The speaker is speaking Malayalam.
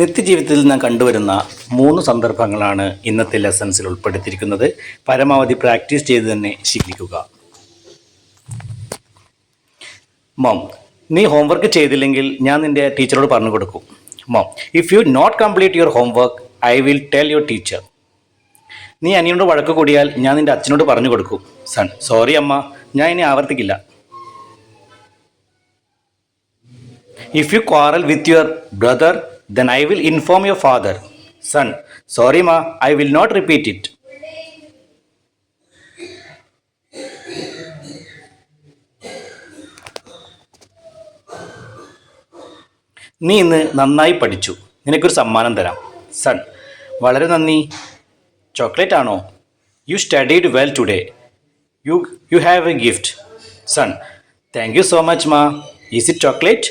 നിത്യജീവിതത്തിൽ നാം കണ്ടുവരുന്ന 3 സന്ദർഭങ്ങളാണ് ഇന്നത്തെ ലെസൺസിൽ ഉൾപ്പെടുത്തിയിരിക്കുന്നത്. പരമാവധി പ്രാക്ടീസ് ചെയ്ത് തന്നെ ശീലിക്കുക. മോം, നീ ഹോംവർക്ക് ചെയ്തില്ലെങ്കിൽ ഞാൻ നിൻ്റെ ടീച്ചറോട് പറഞ്ഞു കൊടുക്കും. Mom, if you not complete your homework I will tell your teacher. നീ അനിയനോട് വഴക്ക് കൂടിയാൽ ഞാൻ നിൻ്റെ അച്ഛനോട് പറഞ്ഞു കൊടുക്കും. സൺ, സോറി അമ്മ, ഞാൻ ഇനി ആവർത്തിക്കില്ല. If you quarrel with your brother then I will inform your father. Son, sorry ma, I will not repeat it. നീ ഇന്ന് നന്നായി പഠിച്ചു, നിനക്കൊരു സമ്മാനം തരാം. സൺ, വളരെ നന്ദി. ചോക്ലേറ്റ് ആണോ? You studied well today, you have a gift. Son, thank you so much മാ. Is it chocolate?